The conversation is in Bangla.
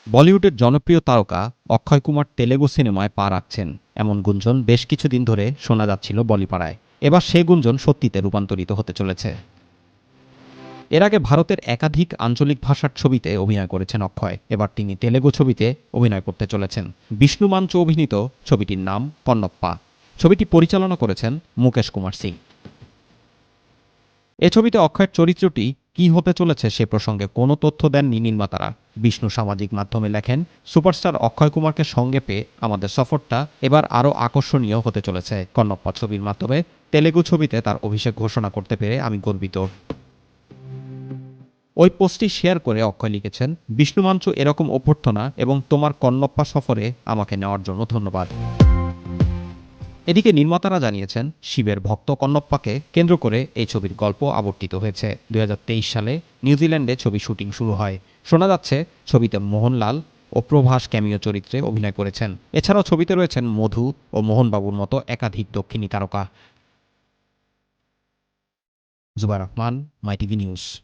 বলিউডের জনপ্রিয় তারকা অক্ষয় কুমার তেলেগু সিনেমায় পা রাখছেন এমন গুঞ্জন বেশ কিছুদিন ধরে শোনা যাচ্ছিল বলিপাড়ায়। এবার সেই গুঞ্জন সত্যিতে রূপান্তরিত হতে চলেছে। এর আগে ভারতের একাধিক আঞ্চলিক ভাষার ছবিতে অভিনয় করেছেন অক্ষয়। এবার তিনি তেলেগু ছবিতে অভিনয় করতে চলেছেন। বিষ্ণু মাঞ্চু অভিনীত ছবিটির নাম কন্নপ্পা। ছবিটি পরিচালনা করেছেন মুকেশ কুমার সিং। এ ছবিতে অক্ষয়ের চরিত্রটি কী হতে চলেছে সে প্রসঙ্গে কোনো তথ্য দেননি নির্মাতারা। বিষ্ণু সামাজিক মাধ্যমে লেখেন, সুপারস্টার অক্ষয় কুমারকে সঙ্গে পেয়ে আমাদের সফরটা এবার আরও আকর্ষণীয় হতে চলেছে। কন্নপ্পা ছবির মাধ্যমে তেলেগু ছবিতে তার অভিষেক ঘোষণা করতে পেরে আমি গর্বিত। ওই পোস্টটি শেয়ার করে অক্ষয় লিখেছেন, বিষ্ণু মাঞ্চু এরকম অভ্যর্থনা এবং তোমার কন্নপ্পা সফরে আমাকে নেওয়ার জন্য ধন্যবাদ। এদিকে নির্মাতারা জানিয়েছেন, শিবের ভক্ত কন্নপ্পাকে কেন্দ্র করে এই ছবির গল্প আবর্তিত হয়েছে। ২০২৩ সালে নিউজিল্যান্ডে ছবি শুটিং শুরু হয়। শোনা যাচ্ছে ছবিতে মোহনলাল ও প্রভাস ক্যামিও চরিত্রে অভিনয় করেছেন। এছাড়াও ছবিতে রয়েছেন মধু ও মোহনবাবুর মতো একাধিক দক্ষিণী তারকা। জুবায়ের রহমান, মাই টিভি নিউজ।